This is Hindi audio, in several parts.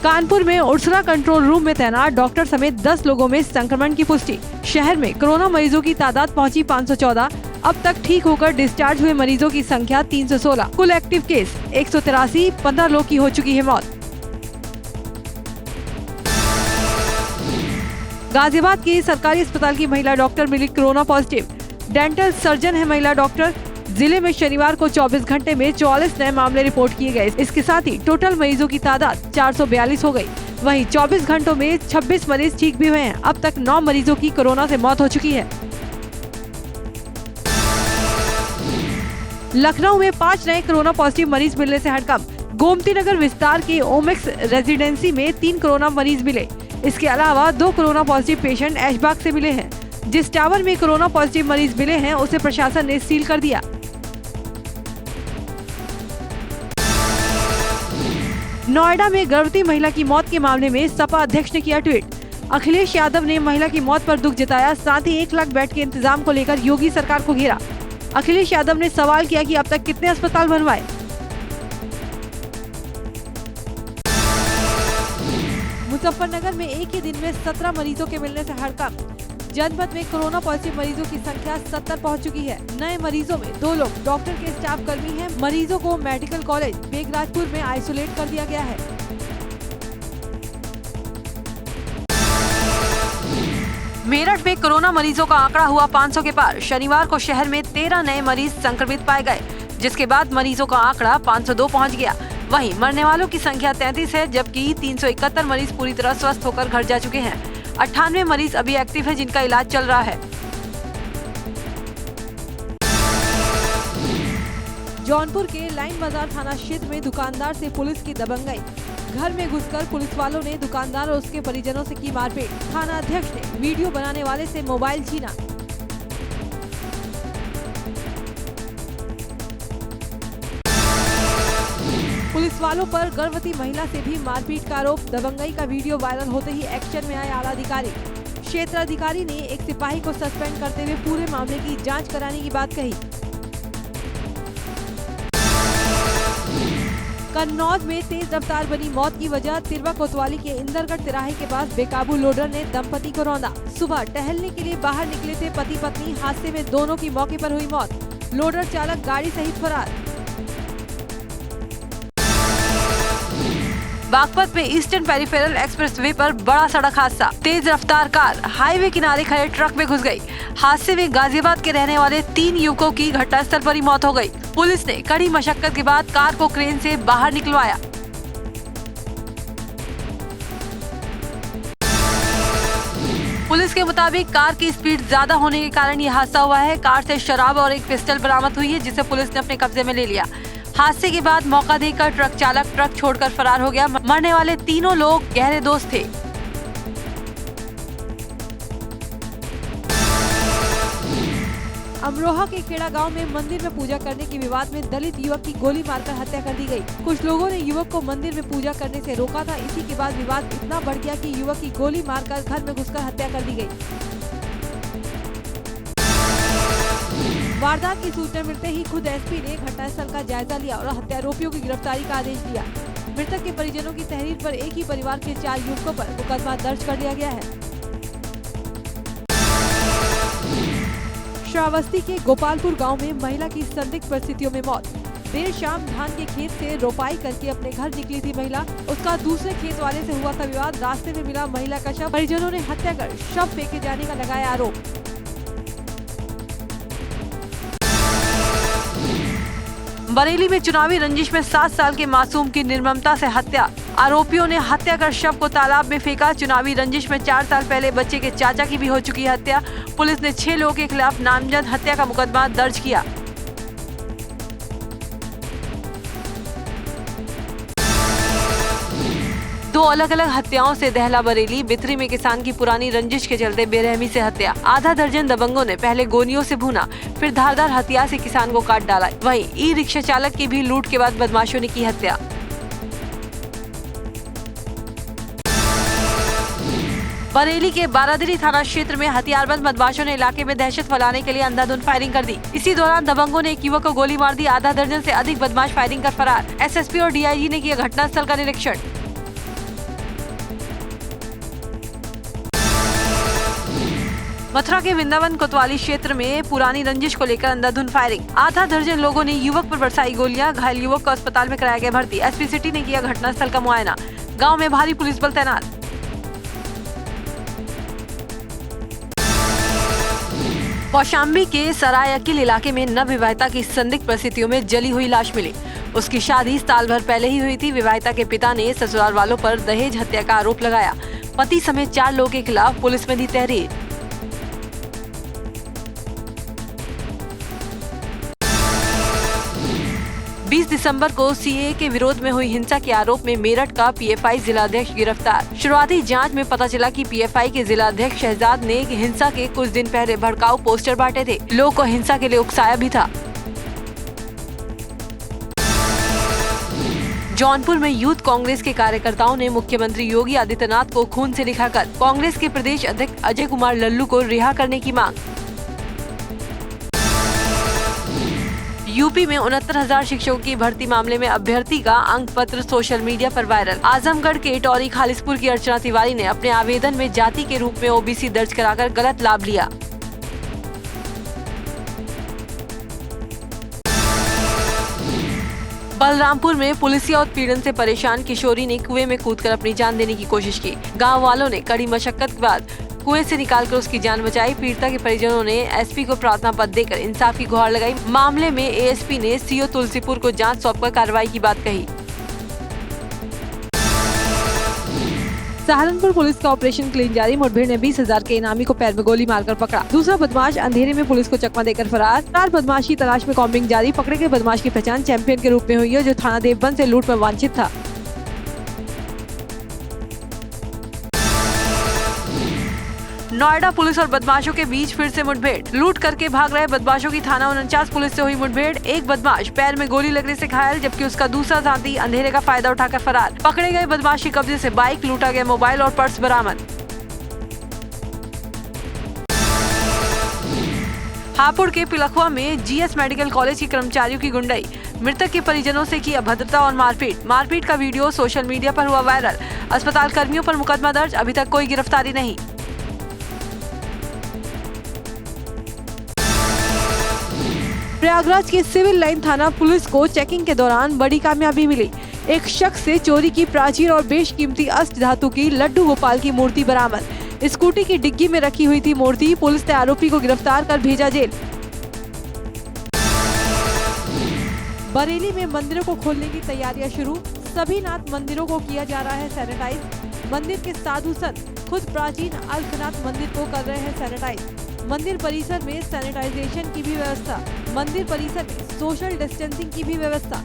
कानपुर में उर्सला कंट्रोल रूम में तैनात डॉक्टर समेत 10 लोगों में संक्रमण की पुष्टि। शहर में कोरोना मरीजों की तादाद पहुंची 514। अब तक ठीक होकर डिस्चार्ज हुए मरीजों की संख्या 316। कुल एक्टिव केस 183। 15 लोग की हो चुकी है मौत। गाजियाबाद के सरकारी अस्पताल की महिला डॉक्टर मिली कोरोना पॉजिटिव। डेंटल सर्जन है महिला डॉक्टर। जिले में शनिवार को 24 घंटे में 44 नए मामले रिपोर्ट किए गए। इसके साथ ही टोटल मरीजों की तादाद 442 हो गई। वहीं 24 घंटों में 26 मरीज ठीक भी हुए हैं। अब तक 9 मरीजों की कोरोना से मौत हो चुकी है। लखनऊ में 5 नए कोरोना पॉजिटिव मरीज मिलने से हड़कंप। गोमती नगर विस्तार के ओमेक्स रेजिडेंसी में 3 कोरोना मरीज मिले। इसके अलावा 2 कोरोना पॉजिटिव पेशेंट ऐशबाग से मिले हैं। जिस टावर में कोरोना पॉजिटिव मरीज मिले हैं उसे प्रशासन ने सील कर दिया। नोएडा में गर्भवती महिला की मौत के मामले में सपा अध्यक्ष ने किया ट्वीट। अखिलेश यादव ने महिला की मौत पर दुख जताया। साथ ही 1 लाख बेड के इंतजाम को लेकर योगी सरकार को घेरा। अखिलेश यादव ने सवाल किया कि अब तक कितने अस्पताल बनवाए। मुजफ्फरनगर में एक ही दिन में 17 मरीजों के मिलने से हड़कंप। जनपद में कोरोना पॉजिटिव मरीजों की संख्या 70 पहुंच चुकी है। नए मरीजों में 2 लोग डॉक्टर के स्टाफ कर्मी हैं। मरीजों को मेडिकल कॉलेज बेगराजपुर में आइसोलेट कर दिया गया है। मेरठ में कोरोना मरीजों का आंकड़ा हुआ 500 के पार। शनिवार को शहर में 13 नए मरीज संक्रमित पाए गए, जिसके बाद मरीजों का आंकड़ा 502 पहुंच गया। वहीं मरने वालों की संख्या 33 है, जबकि 371 मरीज पूरी तरह स्वस्थ होकर घर जा चुके हैं। 98 मरीज अभी एक्टिव है, जिनका इलाज चल रहा है। जौनपुर के लाइन बाजार थाना क्षेत्र में दुकानदार से पुलिस की दबंगई। घर में घुसकर पुलिस वालों ने दुकानदार और उसके परिजनों से की मारपीट। थाना अध्यक्ष ने वीडियो बनाने वाले से मोबाइल छीना। पुलिस वालों पर गर्भवती महिला से भी मारपीट का आरोप। दबंगई का वीडियो वायरल होते ही एक्शन में आए आला अधिकारी। क्षेत्र अधिकारी ने एक सिपाही को सस्पेंड करते हुए पूरे मामले की जांच कराने की बात कही। कन्नौज में तेज रफ्तार बनी मौत की वजह। तिरवा कोतवाली के इंदरगढ़ तिराहे के पास बेकाबू लोडर ने दंपति को रौंदा। सुबह टहलने के लिए बाहर निकले थे पति पत्नी। हादसे में दोनों की मौके पर हुई मौत। लोडर चालक गाड़ी सहित फरार। बागपत में ईस्टर्न पेरिफेरल एक्सप्रेसवे पर बड़ा सड़क हादसा। तेज रफ्तार कार हाईवे किनारे खड़े ट्रक में घुस गई। हादसे में गाजियाबाद के रहने वाले 3 युवकों की घटनास्थल पर ही मौत हो गई। पुलिस ने कड़ी मशक्कत के बाद कार को क्रेन से बाहर निकलवाया। पुलिस के मुताबिक कार की स्पीड ज्यादा होने के कारण ये हादसा हुआ है। कार से शराब और एक पिस्टल बरामद हुई है, जिसे पुलिस ने अपने कब्जे में ले लिया। हादसे के बाद मौका देखकर ट्रक चालक ट्रक छोड़कर फरार हो गया। मरने वाले तीनों लोग गहरे दोस्त थे। अमरोहा के खेड़ा गांव में मंदिर में पूजा करने के विवाद में दलित युवक की गोली मारकर हत्या कर दी गई। कुछ लोगों ने युवक को मंदिर में पूजा करने से रोका था। इसी के बाद विवाद इतना बढ़ गया कि युवक की गोली मारकर घर में घुसकर हत्या कर दी गई। वारदात की सूचना मिलते ही खुद एसपी ने घटनास्थल का जायजा लिया और हत्यारोपियों की गिरफ्तारी का आदेश दिया। मृतक के परिजनों की तहरीर पर एक ही परिवार के 4 युवकों पर मुकदमा दर्ज कर दिया गया है। श्रावस्ती के गोपालपुर गांव में महिला की संदिग्ध परिस्थितियों में मौत। देर शाम धान के खेत से रोपाई करके अपने घर निकली थी महिला। उसका दूसरे खेत वाले से हुआ था विवाद। रास्ते में मिला महिला का शव। परिजनों ने हत्या कर शव फेंके जाने का लगाया आरोप। बरेली में चुनावी रंजिश में 7 साल के मासूम की निर्ममता से हत्या। आरोपियों ने हत्या कर शव को तालाब में फेंका। चुनावी रंजिश में 4 साल पहले बच्चे के चाचा की भी हो चुकी है हत्या। पुलिस ने 6 लोगों के खिलाफ नामजद हत्या का मुकदमा दर्ज किया। दो अलग अलग हत्याओं से दहला बरेली। बिथरी में किसान की पुरानी रंजिश के चलते बेरहमी से हत्या। आधा दर्जन दबंगों ने पहले गोनियों से भूना, फिर धारदार हथियार से किसान को काट डाला। वहीं ई रिक्शा चालक की भी लूट के बाद बदमाशों ने की हत्या। बरेली के बारादरी थाना क्षेत्र में हथियारबंद बदमाशों ने इलाके में दहशत फैलाने के लिए अंधाधुंध फायरिंग कर दी। इसी दौरान दबंगों ने एक युवक को गोली मार दी। आधा दर्जन से अधिक बदमाश फायरिंग कर फरार। एसएसपी और डीआईजी ने किया घटनास्थल का निरीक्षण। मथुरा के वृंदावन कोतवाली क्षेत्र में पुरानी रंजिश को लेकर अंधाधुंध फायरिंग। आधा दर्जन लोगों ने युवक पर बरसाई गोलियां। घायल युवक को अस्पताल में कराया गया भर्ती। एसपी सिटी ने किया घटनास्थल का मुआयना। गांव में भारी पुलिस बल तैनात। कौशाम्बी के सराय अकील इलाके में नवविवाहिता की संदिग्ध परिस्थितियों में जली हुई लाश मिली। उसकी शादी साल भर पहले ही हुई थी। विवाहिता के पिता ने ससुराल वालों पर दहेज हत्या का आरोप लगाया। पति समेत 4 लोगों के खिलाफ पुलिस में दी तहरीर। बीस दिसंबर को सीएए के विरोध में हुई हिंसा के आरोप में मेरठ का पीएफआई जिलाध्यक्ष गिरफ्तार। शुरुआती जांच में पता चला कि पीएफआई के जिलाध्यक्ष शहजाद ने हिंसा के कुछ दिन पहले भड़काऊ पोस्टर बांटे थे। लोगों को हिंसा के लिए उकसाया भी था। जौनपुर में यूथ कांग्रेस के कार्यकर्ताओं ने मुख्यमंत्री योगी आदित्यनाथ को खून से लिखाकर कांग्रेस के प्रदेश अध्यक्ष अजय कुमार लल्लू को रिहा करने की मांग। यूपी में 69,000 शिक्षकों की भर्ती मामले में अभ्यर्थी का अंक पत्र सोशल मीडिया पर वायरल। आजमगढ़ के टौरी खालिसपुर की अर्चना तिवारी ने अपने आवेदन में जाति के रूप में ओबीसी दर्ज कराकर गलत लाभ लिया। बलरामपुर में पुलिसिया उत्पीड़न से परेशान किशोरी ने कुएं में कूदकर अपनी जान देने की कोशिश की। गांव वालों ने कड़ी मशक्कत के बाद कुएं से निकालकर उसकी जान बचाई। पीड़िता के परिजनों ने एसपी को प्रार्थना पत्र देकर इंसाफ की गुहार लगाई। मामले में एएसपी ने सीओ तुलसीपुर को जांच सौंपकर कार्रवाई की बात कही। सहारनपुर पुलिस का ऑपरेशन क्लीन जारी। मुठभेड़ ने 20,000 के इनामी को पैर में गोली मारकर पकड़ा। दूसरा बदमाश अंधेरे में पुलिस को चकमा देकर फरार। 4 बदमाश की तलाश में कॉम्बिंग जारी। पकड़े गए बदमाश की पहचान चैंपियन के रूप में हुई है, जो थाना देवबंद से लूट में वांछित था। नोएडा पुलिस और बदमाशों के बीच फिर से मुठभेड़। लूट करके भाग रहे बदमाशों की थाना 49 पुलिस से हुई मुठभेड़। एक बदमाश पैर में गोली लगने से घायल, जबकि उसका दूसरा साथी अंधेरे का फायदा उठाकर फरार। पकड़े गए बदमाश के कब्जे से बाइक, लूटा गया मोबाइल और पर्स बरामद। हापुड़ के पिलखुआ में जीएस मेडिकल कॉलेज के कर्मचारियों की गुंडाई। मृतक के परिजनों से की अभद्रता और मारपीट का वीडियो सोशल मीडिया पर हुआ वायरल। अस्पताल कर्मियों पर मुकदमा दर्ज। अभी तक कोई गिरफ्तारी नहीं। प्रयागराज के सिविल लाइन थाना पुलिस को चेकिंग के दौरान बड़ी कामयाबी मिली। एक शख्स से चोरी की प्राचीन और बेशकीमती अष्ट धातु की लड्डू गोपाल की मूर्ति बरामद। स्कूटी की डिग्गी में रखी हुई थी मूर्ति। पुलिस ने आरोपी को गिरफ्तार कर भेजा जेल। बरेली में मंदिरों को खोलने की तैयारियां शुरू। सभी नाथ मंदिरों को किया जा रहा है सैनिटाइज। मंदिर के साधु संत खुद प्राचीन अलखनाथ मंदिर को कर रहे हैं सैनिटाइज। मंदिर परिसर में सैनिटाइजेशन की भी व्यवस्था। मंदिर परिसर में सोशल डिस्टेंसिंग की भी व्यवस्था।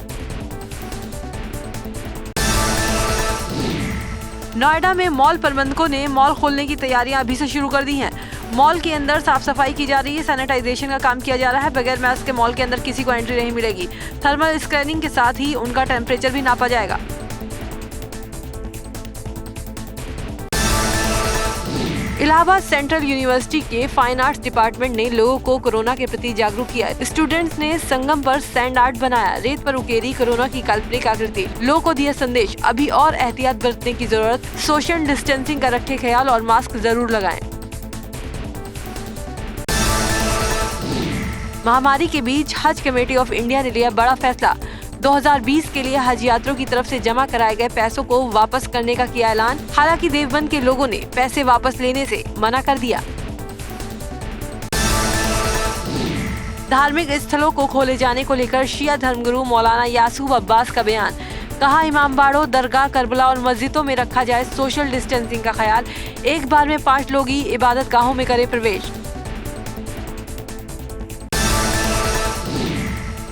नोएडा में मॉल प्रबंधकों ने मॉल खोलने की तैयारियां अभी से शुरू कर दी हैं। मॉल के अंदर साफ सफाई की जा रही है, सैनिटाइजेशन का काम किया जा रहा है। बगैर मास्क के मॉल के अंदर किसी को एंट्री नहीं मिलेगी। थर्मल स्कैनिंग के साथ ही उनका टेम्परेचर भी नापा जाएगा। इलाहाबाद सेंट्रल यूनिवर्सिटी के फाइन आर्ट्स डिपार्टमेंट ने लोगों को कोरोना के प्रति जागरूक किया। स्टूडेंट्स ने संगम पर सैंड आर्ट बनाया। रेत पर उकेरी कोरोना की काल्पनिक आकृति। लोगों को दिया संदेश, अभी और एहतियात बरतने की जरूरत। सोशल डिस्टेंसिंग का रखें ख्याल और मास्क जरूर लगाएं। महामारी के बीच हज कमेटी ऑफ इंडिया ने लिया बड़ा फैसला। 2020 के लिए हज यात्रियों की तरफ से जमा कराए गए पैसों को वापस करने का किया ऐलान। हालांकि देवबंद के लोगों ने पैसे वापस लेने से मना कर दिया। धार्मिक स्थलों को खोले जाने को लेकर शिया धर्मगुरु मौलाना यासूब अब्बास का बयान। कहा, इमामबाड़ों, दरगाह, करबला और मस्जिदों में रखा जाए सोशल डिस्टेंसिंग का ख्याल। एक बार में 5 लोग ही इबादत गाहों में करे प्रवेश।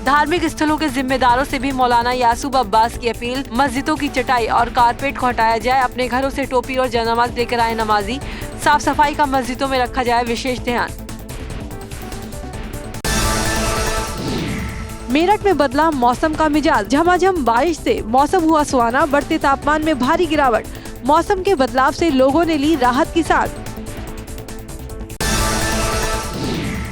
धार्मिक स्थलों के जिम्मेदारों से भी मौलाना यासूब अब्बास की अपील। मस्जिदों की चटाई और कारपेट को हटाया जाए। अपने घरों से टोपी और जनामाज लेकर आए नमाजी। साफ सफाई का मस्जिदों में रखा जाए विशेष ध्यान। मेरठ में बदला मौसम का मिजाज। झमाझम बारिश से मौसम हुआ सुहाना। बढ़ते तापमान में भारी गिरावट। मौसम के बदलाव से लोगों ने ली राहत की सांस।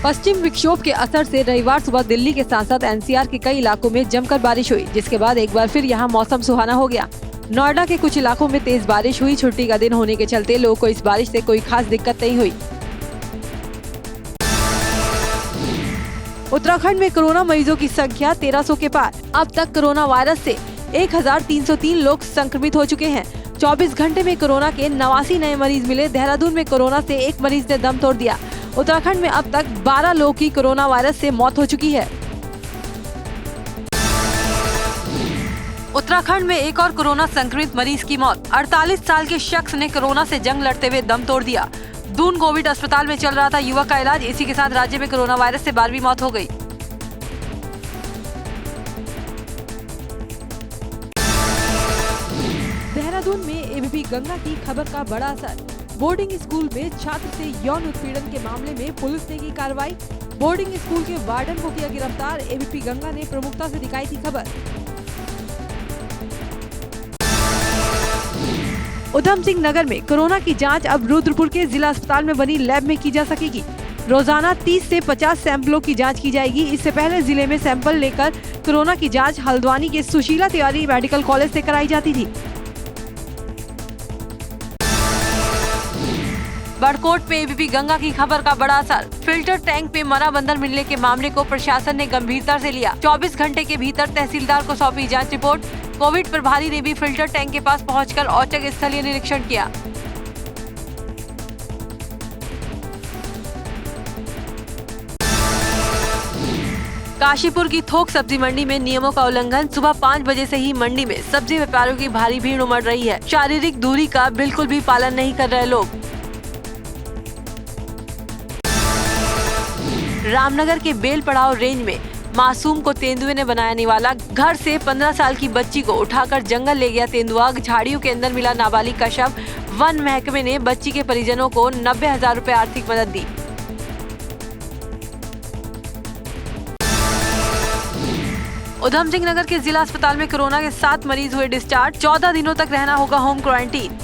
पश्चिम विक्षोभ के असर से रविवार सुबह दिल्ली के साथ साथ एनसीआर के कई इलाकों में जमकर बारिश हुई, जिसके बाद एक बार फिर यहां मौसम सुहाना हो गया। नोएडा के कुछ इलाकों में तेज बारिश हुई। छुट्टी का दिन होने के चलते लोगों को इस बारिश से कोई खास दिक्कत नहीं हुई। 10 मिनट उत्तराखंड में कोरोना मरीजों की संख्या 1300 के पार। अब तक कोरोना वायरस से 1303 लोग संक्रमित हो चुके हैं। 24 घंटे में कोरोना के 89 नए मरीज मिले। देहरादून में कोरोना से एक मरीज ने दम तोड़ दिया। उत्तराखंड में अब तक 12 लोगों की कोरोना वायरस से मौत हो चुकी है। उत्तराखंड में एक और कोरोना संक्रमित मरीज की मौत। 48 साल के शख्स ने कोरोना से जंग लड़ते हुए दम तोड़ दिया। दून कोविड अस्पताल में चल रहा था युवक का इलाज। इसी के साथ राज्य में कोरोना वायरस से 12वीं मौत हो गई। देहरादून में एबीपी गंगा की खबर का बड़ा असर। बोर्डिंग स्कूल में छात्र से यौन उत्पीड़न के मामले में पुलिस ने की कार्रवाई। बोर्डिंग स्कूल के वार्डन को किया गिरफ्तार। एबीपी गंगा ने प्रमुखता से दिखाई थी खबर। उधम सिंह नगर में कोरोना की जांच अब रुद्रपुर के जिला अस्पताल में बनी लैब में की जा सकेगी। रोजाना 30 से 50 सैंपलों की जांच की जाएगी। इससे पहले जिले में सैंपल लेकर कोरोना की जांच हल्द्वानी के सुशीला तिवारी मेडिकल कॉलेज से कराई जाती थी। बड़कोट में एबीपी गंगा की खबर का बड़ा असर। फिल्टर टैंक में मरा बंदर मिलने के मामले को प्रशासन ने गंभीरता से लिया। 24 घंटे के भीतर तहसीलदार को सौंपी जांच रिपोर्ट। कोविड प्रभारी ने भी फिल्टर टैंक के पास पहुंचकर औचक स्थलीय निरीक्षण किया। काशीपुर की थोक सब्जी मंडी में नियमों का उल्लंघन। सुबह 5 बजे से ही मंडी में सब्जी व्यापारियों की भारी भीड़ उमड़ रही है। शारीरिक दूरी का बिल्कुल भी पालन नहीं कर रहे लोग। रामनगर के बेल पड़ाव रेंज में मासूम को तेंदुए ने बनाया निवाला। घर से 15 साल की बच्ची को उठाकर जंगल ले गया तेंदुआ। झाड़ियों के अंदर मिला नाबालिग का शव। वन महकमे ने बच्ची के परिजनों को 90,000 रुपए आर्थिक मदद दी। उधम सिंह नगर के जिला अस्पताल में कोरोना के 7 मरीज हुए डिस्चार्ज। 14 दिनों तक रहना होगा होम क्वारंटीन।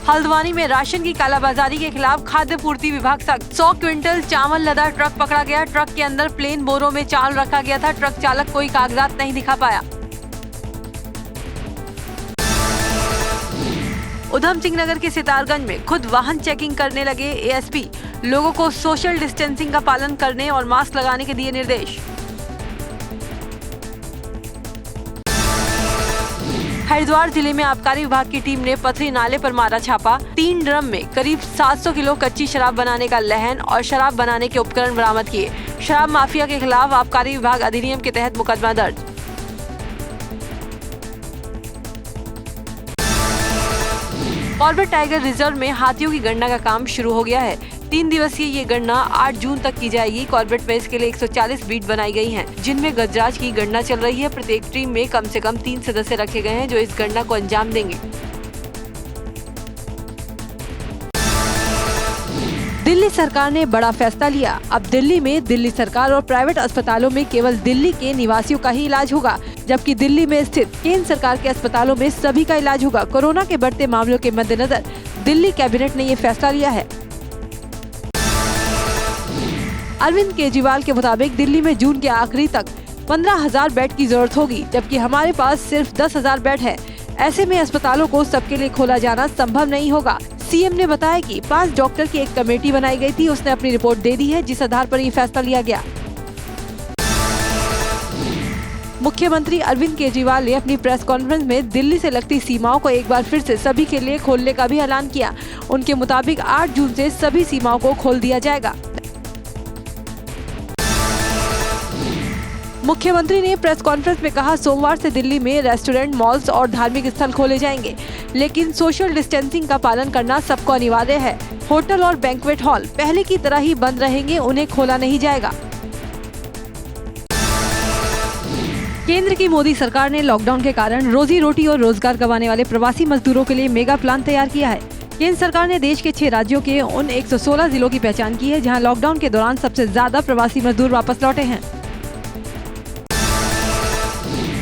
हल्द्वानी में राशन की कालाबाजारी के खिलाफ खाद्य पूर्ति विभाग सख्त। 100 क्विंटल चावल लदा ट्रक पकड़ा गया। ट्रक के अंदर प्लेन बोरों में चावल रखा गया था। ट्रक चालक कोई कागजात नहीं दिखा पाया। उधम सिंह नगर के सितारगंज में खुद वाहन चेकिंग करने लगे एएसपी। लोगों को सोशल डिस्टेंसिंग का पालन करने और मास्क लगाने के दिए निर्देश। हरिद्वार जिले में आबकारी विभाग की टीम ने पथरी नाले पर मारा छापा। 3 ड्रम में करीब 700 किलो कच्ची शराब बनाने का लहन और शराब बनाने के उपकरण बरामद किए। शराब माफिया के खिलाफ आबकारी विभाग अधिनियम के तहत मुकदमा दर्ज। कॉर्बेट टाइगर रिजर्व में हाथियों की गणना का काम शुरू हो गया है। 3 दिवसीय ये गणना 8 जून तक की जाएगी। कॉर्बेट में इसके लिए 140 बीट बनाई गई हैं, जिनमें गजराज की गणना चल रही है। प्रत्येक टीम में कम से कम 3 सदस्य रखे गए हैं जो इस गणना को अंजाम देंगे। दिल्ली सरकार ने बड़ा फैसला लिया। अब दिल्ली में दिल्ली सरकार और प्राइवेट अस्पतालों में केवल दिल्ली के निवासियों का ही इलाज होगा, जबकि दिल्ली में स्थित केंद्र सरकार के अस्पतालों में सभी का इलाज होगा। कोरोना के बढ़ते मामलों के मद्देनजर दिल्ली कैबिनेट ने ये फैसला लिया है। अरविंद केजरीवाल के मुताबिक दिल्ली में जून के आखिरी तक 15,000 बेड की जरूरत होगी, जबकि हमारे पास सिर्फ 10,000 बेड है। ऐसे में अस्पतालों को सबके लिए खोला जाना संभव नहीं होगा। सीएम ने बताया कि 5 डॉक्टर की एक कमेटी बनाई गई थी। उसने अपनी रिपोर्ट दे दी है, जिस आधार पर ये फैसला लिया गया। मुख्यमंत्री अरविंद केजरीवाल ने अपनी प्रेस कॉन्फ्रेंस में दिल्ली से लगती सीमाओं को एक बार फिर से सभी के लिए खोलने का भी ऐलान किया। उनके मुताबिक 8 जून से सभी सीमाओं को खोल दिया जाएगा। मुख्यमंत्री ने प्रेस कॉन्फ्रेंस में कहा, सोमवार से दिल्ली में रेस्टोरेंट, मॉल्स और धार्मिक स्थल खोले जाएंगे, लेकिन सोशल डिस्टेंसिंग का पालन करना सबको अनिवार्य है। होटल और बैंक्वेट हॉल पहले की तरह ही बंद रहेंगे, उन्हें खोला नहीं जाएगा। केंद्र की मोदी सरकार ने लॉकडाउन के कारण रोजी रोटी और रोजगार गंवाने वाले प्रवासी मजदूरों के लिए मेगा प्लान तैयार किया है। केंद्र सरकार ने देश के 6 राज्यों के उन 116 जिलों की पहचान की है जहां लॉकडाउन के दौरान सबसे ज्यादा प्रवासी मजदूर वापस लौटे हैं।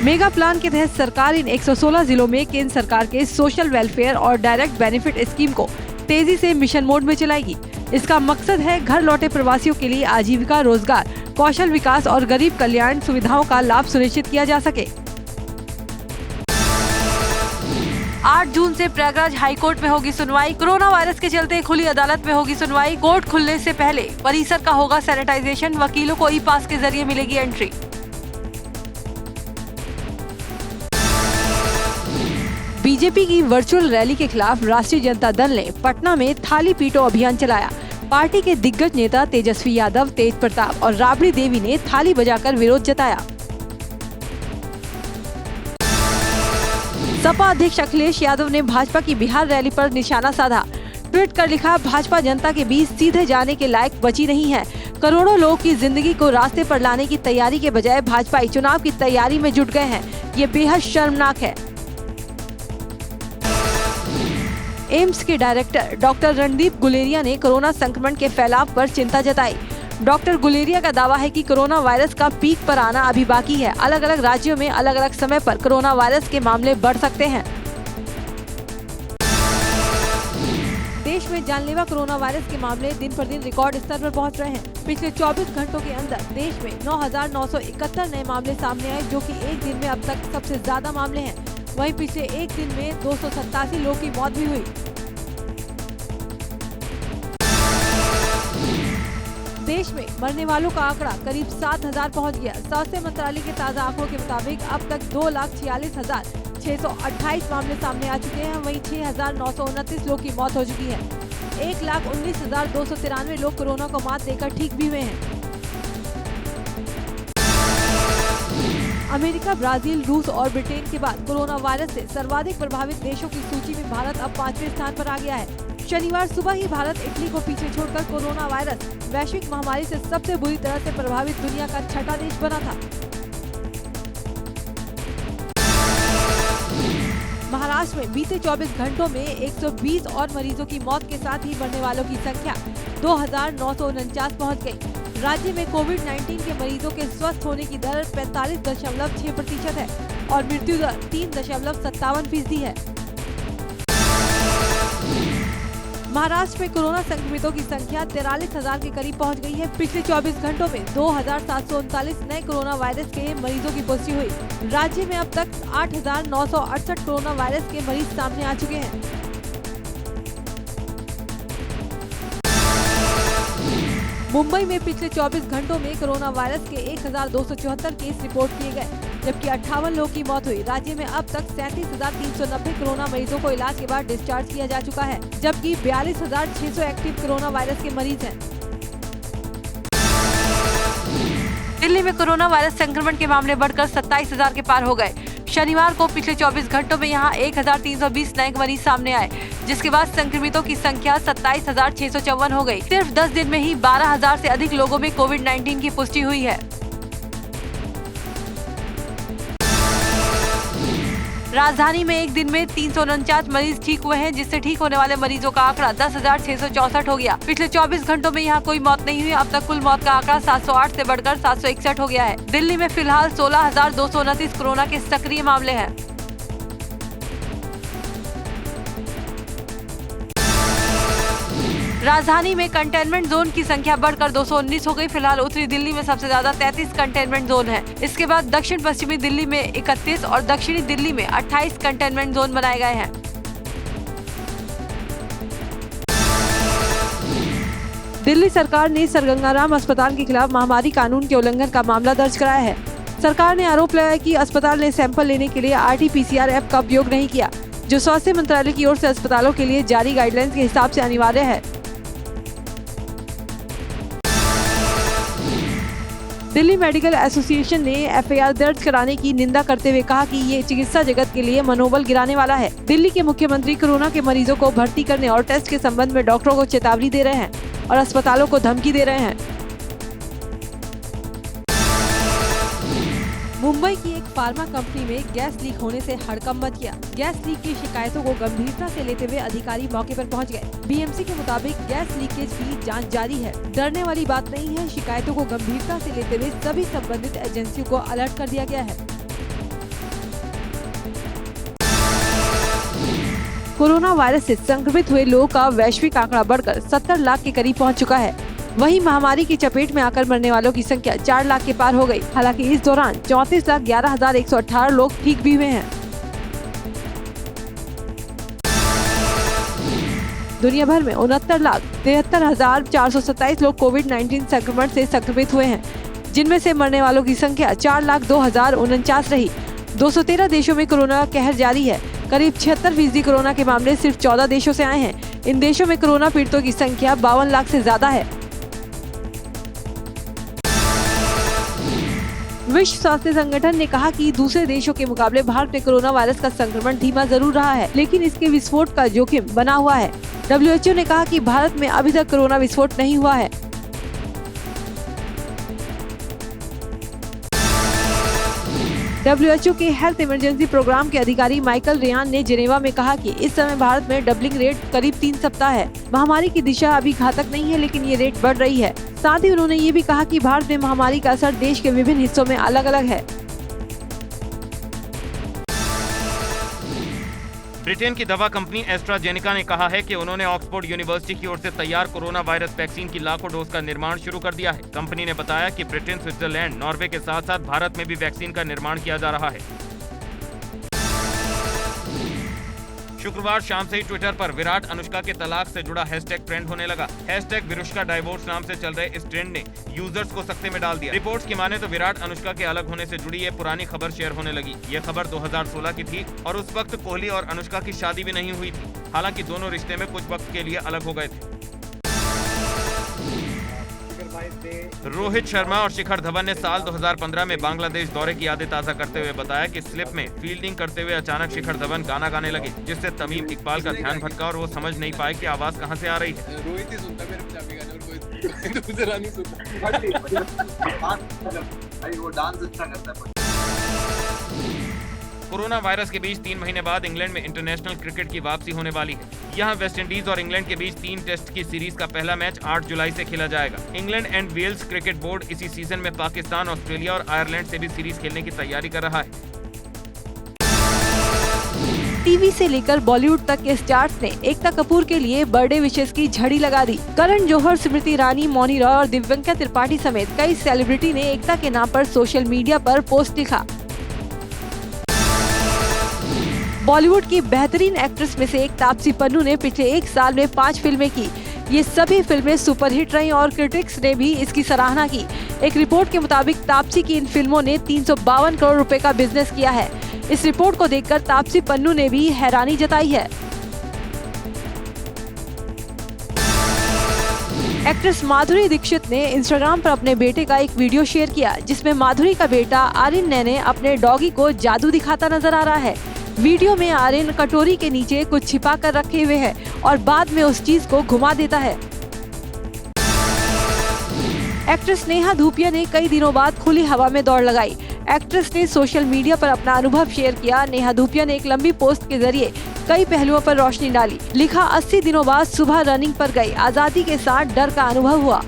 मेगा प्लान के तहत सरकार इन 116 जिलों में केंद्र सरकार के सोशल वेलफेयर और डायरेक्ट बेनिफिट स्कीम को तेजी से मिशन मोड में चलाएगी। इसका मकसद है घर लौटे प्रवासियों के लिए आजीविका, रोजगार, कौशल विकास और गरीब कल्याण सुविधाओं का लाभ सुनिश्चित किया जा सके। 8 जून से प्रयागराज हाईकोर्ट में होगी सुनवाई। कोरोना वायरस के चलते खुली अदालत में होगी सुनवाई। कोर्ट खुलने से पहले परिसर का होगा सैनिटाइजेशन। वकीलों को ई पास के जरिए मिलेगी एंट्री। बीजेपी की वर्चुअल रैली के खिलाफ राष्ट्रीय जनता दल ने पटना में थाली पीटो अभियान चलाया। पार्टी के दिग्गज नेता तेजस्वी यादव, तेज प्रताप और राबड़ी देवी ने थाली बजाकर विरोध जताया। सपा अध्यक्ष अखिलेश यादव ने भाजपा की बिहार रैली पर निशाना साधा। ट्वीट कर लिखा, भाजपा जनता के बीच सीधे जाने के लायक बची नहीं है। करोड़ों लोगों की जिंदगी को रास्ते पर लाने की तैयारी के बजाय भाजपा चुनाव की तैयारी में जुट गए हैं। ये बेहद शर्मनाक है। एम्स के डायरेक्टर डॉक्टर रणदीप गुलेरिया ने कोरोना संक्रमण के फैलाव पर चिंता जताई। डॉक्टर गुलेरिया का दावा है कि कोरोना वायरस का पीक पर आना अभी बाकी है। अलग अलग राज्यों में अलग अलग समय पर कोरोना वायरस के मामले बढ़ सकते हैं। देश में जानलेवा कोरोना वायरस के मामले दिन पर दिन रिकॉर्ड स्तर पर पहुंच रहे हैं। पिछले 24 घंटों के अंदर देश में 9,971 नए मामले सामने आए, जो कि एक दिन में अब तक सबसे ज्यादा मामले हैं। वहीं पिछले एक दिन में 287 लोगों की मौत भी हुई। देश में मरने वालों का आंकड़ा करीब 7,000 पहुंच गया। स्वास्थ्य मंत्रालय के ताज़ा आंकड़ों के मुताबिक अब तक 2,46,628 मामले सामने आ चुके हैं। वहीं 6,929 लोगों की मौत हो चुकी है। 1,19,293 लोग कोरोना को मात देकर ठीक भी हुए हैं। अमेरिका, ब्राजील, रूस और ब्रिटेन के बाद कोरोना वायरस से सर्वाधिक प्रभावित देशों की सूची में भारत अब 5वें स्थान पर आ गया है। शनिवार सुबह ही भारत इटली को पीछे छोड़कर कोरोना वायरस वैश्विक महामारी से सबसे बुरी तरह से प्रभावित दुनिया का 6ठा देश बना था। महाराष्ट्र में बीते 24 घंटों में 120 और मरीजों की मौत के साथ ही मरने वालों की संख्या 2,949 पहुंच गई। राज्य में कोविड-19 के मरीजों के स्वस्थ होने की दर 45.6% है और मृत्यु दर 3.57% है। महाराष्ट्र में कोरोना संक्रमितों की संख्या 43,000 के करीब पहुंच गई है। पिछले 24 घंटों में 2,739 नए कोरोना वायरस के मरीजों की पुष्टि हुई। राज्य में अब तक 8,968 कोरोना वायरस के मरीज सामने आ चुके हैं। मुंबई में पिछले 24 घंटों में कोरोना वायरस के 1,274 केस रिपोर्ट किए गए, जबकि 58 लोगों की मौत हुई। राज्य में अब तक 37,390 कोरोना मरीजों को इलाज के बाद डिस्चार्ज किया जा चुका है, जबकि 42,600 एक्टिव कोरोना वायरस के मरीज हैं। दिल्ली में कोरोना वायरस संक्रमण के मामले बढ़कर 27,000 के पार हो गए। शनिवार को पिछले 24 घंटों में यहां 1,320 नए मरीज सामने आए, जिसके बाद संक्रमितों की संख्या 27,654 हो गई। सिर्फ 10 दिन में ही 12,000 से अधिक लोगों में कोविड-19 की पुष्टि हुई है। राजधानी में एक दिन में 349 मरीज ठीक हुए हैं, जिससे ठीक होने वाले मरीजों का आंकड़ा 10,664 हो गया। पिछले 24 घंटों में यहां कोई मौत नहीं हुई। अब तक कुल मौत का आंकड़ा 708 से बढ़कर 761 हो गया है। दिल्ली में फिलहाल 16,229 कोरोना के सक्रिय मामले हैं। राजधानी में कंटेनमेंट जोन की संख्या बढ़कर 219 हो गई। फिलहाल उत्तरी दिल्ली में सबसे ज्यादा 33 कंटेनमेंट जोन है। इसके बाद दक्षिण पश्चिमी दिल्ली में 31 और दक्षिणी दिल्ली में 28 कंटेनमेंट जोन बनाए गए हैं। दिल्ली सरकार ने सर गंगाराम अस्पताल के खिलाफ महामारी कानून के उल्लंघन का मामला दर्ज कराया है। सरकार ने आरोप लगाया कि अस्पताल ने सैंपल लेने के लिए RT-PCR ऐप का उपयोग नहीं किया, जो स्वास्थ्य मंत्रालय की ओर से अस्पतालों के लिए जारी गाइडलाइंस के हिसाब से अनिवार्य है। दिल्ली मेडिकल एसोसिएशन ने FIR दर्ज कराने की निंदा करते हुए कहा कि ये चिकित्सा जगत के लिए मनोबल गिराने वाला है। दिल्ली के मुख्यमंत्री कोरोना के मरीजों को भर्ती करने और टेस्ट के संबंध में डॉक्टरों को चेतावनी दे रहे हैं और अस्पतालों को धमकी दे रहे हैं। मुंबई की एक फार्मा कंपनी में गैस लीक होने से हड़कंप मच गया। गैस लीक की शिकायतों को गंभीरता से लेते हुए अधिकारी मौके पर पहुंच गए। BMC के मुताबिक गैस लीकेज की जांच जारी है। डरने वाली बात नहीं है। शिकायतों को गंभीरता से लेते हुए सभी संबंधित एजेंसियों को अलर्ट कर दिया गया है। कोरोना वायरस से संक्रमित हुए लोगों का वैश्विक आंकड़ा बढ़कर 70 लाख के करीब पहुंच चुका है। वहीं महामारी की चपेट में आकर मरने वालों की संख्या 4 लाख के पार हो गई। हालांकि इस दौरान 34,11,118 लोग ठीक भी हुए हैं। दुनिया भर में 69,73,427 लोग कोविड-19 संक्रमण से संक्रमित हुए हैं, जिनमें से मरने वालों की संख्या 4,02,049 रही। 213 देशों में कोरोना का कहर जारी है। करीब 76% कोरोना के मामले सिर्फ 14 देशों से आए हैं। इन देशों में कोरोना पीड़ितों की संख्या 52 लाख से ज्यादा है। विश्व स्वास्थ्य संगठन ने कहा कि दूसरे देशों के मुकाबले भारत में कोरोना वायरस का संक्रमण धीमा जरूर रहा है, लेकिन इसके विस्फोट का जोखिम बना हुआ है। WHO ने कहा कि भारत में अभी तक कोरोना विस्फोट नहीं हुआ है। WHO के हेल्थ इमरजेंसी प्रोग्राम के अधिकारी माइकल रेयान ने जिनेवा में कहा कि इस समय भारत में डबलिंग रेट करीब 3 सप्ताह है। महामारी की दिशा अभी घातक नहीं है, लेकिन ये रेट बढ़ रही है। साथ ही उन्होंने ये भी कहा कि भारत में महामारी का असर देश के विभिन्न हिस्सों में अलग अलग है। ब्रिटेन की दवा कंपनी एस्ट्राजेनेका ने कहा है कि उन्होंने ऑक्सफोर्ड यूनिवर्सिटी की ओर से तैयार कोरोना वायरस वैक्सीन की लाखों डोज का निर्माण शुरू कर दिया है। कंपनी ने बताया कि ब्रिटेन, स्विट्जरलैंड, नॉर्वे के साथ साथ भारत में भी वैक्सीन का निर्माण किया जा रहा है। शुक्रवार शाम से ही ट्विटर पर विराट अनुष्का के तलाक से जुड़ा हैशटैग ट्रेंड होने लगा। हैशटैग विरुष्का डाइवोर्स नाम से चल रहे इस ट्रेंड ने यूजर्स को सकते में डाल दिया। रिपोर्ट्स की माने तो विराट अनुष्का के अलग होने से जुड़ी ये पुरानी खबर शेयर होने लगी। ये खबर 2016 की थी और उस वक्त कोहली और अनुष्का की शादी भी नहीं हुई थी। हालांकि दोनों रिश्ते में कुछ वक्त के लिए अलग हो गए थे। रोहित शर्मा और शिखर धवन ने साल 2015 में बांग्लादेश दौरे की यादें ताज़ा करते हुए बताया कि स्लिप में फील्डिंग करते हुए अचानक शिखर धवन गाना गाने लगे, जिससे तमीम इकबाल का ध्यान भटका और वो समझ नहीं पाए कि आवाज कहां से आ रही है। रोहित ही सुनता मेरे पंजाबी गाने और कोई दूसरा नहीं सुनता। वो डांस अच्छा करता है। कोरोना वायरस के बीच 3 महीने बाद इंग्लैंड में इंटरनेशनल क्रिकेट की वापसी होने वाली है। यहां वेस्टइंडीज और इंग्लैंड के बीच 3 टेस्ट की सीरीज का पहला मैच 8 जुलाई से खेला जाएगा। England and Wales cricket board इसी सीजन में पाकिस्तान, ऑस्ट्रेलिया और आयरलैंड से भी सीरीज खेलने की तैयारी कर रहा है। टीवी से लेकर बॉलीवुड तक के स्टार्स ने एकता कपूर के लिए बर्थडे विशेष की झड़ी लगा दी। करण जौहर, स्मृति ईरानी, मौनी रॉय और दिव्यंका त्रिपाठी समेत कई सेलिब्रिटी ने एकता के नाम पर सोशल मीडिया पर पोस्ट लिखा। बॉलीवुड की बेहतरीन एक्ट्रेस में से एक तापसी पन्नू ने पिछले 1 साल में 5 फिल्में की। ये सभी फिल्में सुपरहिट रहीं और क्रिटिक्स ने भी इसकी सराहना की। एक रिपोर्ट के मुताबिक तापसी की इन फिल्मों ने 352 करोड़ रुपए का बिजनेस किया है। इस रिपोर्ट को देखकर तापसी पन्नू ने भी हैरानी जताई है। एक्ट्रेस माधुरी दीक्षित ने इंस्टाग्राम पर अपने बेटे का एक वीडियो शेयर किया, जिसमें माधुरी का बेटा आर्यन नैने अपने डॉगी को जादू दिखाता नजर आ रहा है। वीडियो में आर्यन कटोरी के नीचे कुछ छिपा कर रखे हुए है और बाद में उस चीज को घुमा देता है। एक्ट्रेस नेहा धूपिया ने कई दिनों बाद खुली हवा में दौड़ लगाई। एक्ट्रेस ने सोशल मीडिया पर अपना अनुभव शेयर किया। नेहा धूपिया ने एक लंबी पोस्ट के जरिए कई पहलुओं पर रोशनी डाली। लिखा, 80 दिनों बाद सुबह रनिंग पर गई, आजादी के साथ डर का अनुभव हुआ।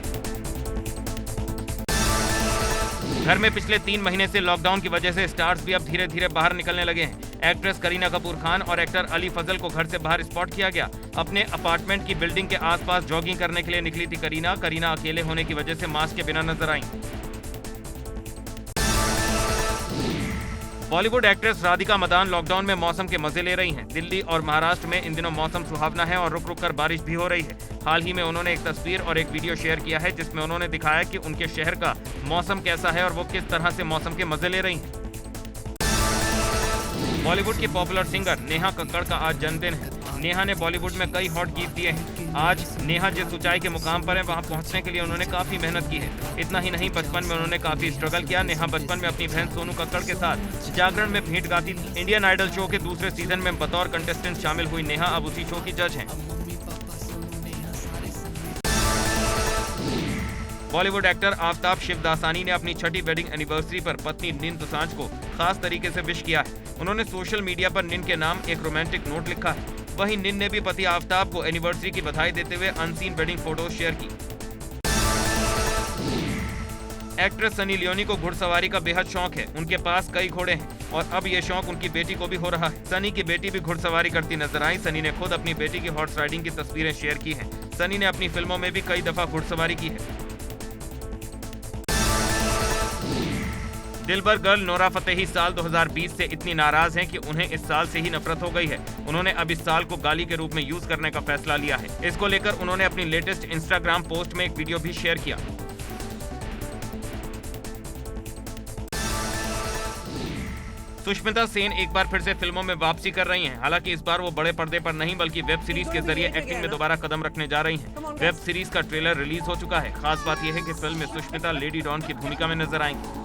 घर में पिछले 3 महीने से लॉकडाउन की वजह से स्टार्स भी अब धीरे धीरे बाहर निकलने लगे हैं। एक्ट्रेस करीना कपूर खान और एक्टर अली फजल को घर से बाहर स्पॉट किया गया। अपने अपार्टमेंट की बिल्डिंग के आसपास जॉगिंग करने के लिए निकली थी करीना अकेले होने की वजह से मास्क के बिना नजर आईं। बॉलीवुड एक्ट्रेस राधिका मदान लॉकडाउन में मौसम के मजे ले रही हैं। दिल्ली और महाराष्ट्र में इन दिनों मौसम सुहावना है और रुक रुक कर बारिश भी हो रही है। हाल ही में उन्होंने एक तस्वीर और एक वीडियो शेयर किया है, जिसमें उन्होंने दिखाया कि उनके शहर का मौसम कैसा है और वो किस तरह से मौसम के मजे ले रही हैं। बॉलीवुड की पॉपुलर सिंगर नेहा कक्कड़ का आज जन्मदिन है। नेहा ने बॉलीवुड में कई हॉट गीत दिए हैं। आज नेहा जिस ऊंचाई के मुकाम पर है, वहां पहुंचने के लिए उन्होंने काफी मेहनत की है। इतना ही नहीं, बचपन में उन्होंने काफी स्ट्रगल किया। नेहा बचपन में अपनी बहन सोनू कक्कड़ के साथ जागरण में भेंट गाती थी। इंडियन आइडल शो के दूसरे सीजन में बतौर कंटेस्टेंट शामिल हुई नेहा अब उसी शो की जज हैं। बॉलीवुड एक्टर आफताब शिवदासानी ने अपनी 6ठी वेडिंग एनिवर्सरी पर पत्नी निन दोसांझ को खास तरीके से विश किया है। उन्होंने सोशल मीडिया पर निन के नाम एक रोमांटिक नोट लिखा है। वहीं निन ने भी पति आफताब को एनिवर्सरी की बधाई देते हुए अनसीन वेडिंग फोटो शेयर की। एक्ट्रेस सनी लियोनी को घुड़सवारी का बेहद शौक है। उनके पास कई घोड़े हैं और अब ये शौक उनकी बेटी को भी हो रहा है। सनी की बेटी भी घुड़सवारी करती नजर आई। सनी ने खुद अपनी बेटी की हॉर्स राइडिंग की तस्वीरें शेयर की हैं। सनी ने अपनी फिल्मों में भी कई दफा घुड़सवारी की है। दिलबर गर्ल नोरा फतेही साल 2020 से इतनी नाराज हैं कि उन्हें इस साल से ही नफरत हो गई है। उन्होंने अब इस साल को गाली के रूप में यूज करने का फैसला लिया है। इसको लेकर उन्होंने अपनी लेटेस्ट इंस्टाग्राम पोस्ट में एक वीडियो भी शेयर किया। सुष्मिता सेन एक बार फिर से फिल्मों में वापसी कर रही हैं। हालांकि इस बार वो बड़े पर्दे पर नहीं बल्कि वेब सीरीज के जरिए एक्टिंग में दोबारा कदम रखने जा रही हैं। वेब सीरीज का ट्रेलर रिलीज हो चुका है। खास बात यह है कि फिल्म में सुष्मिता लेडी डॉन की भूमिका में नजर आएंगी।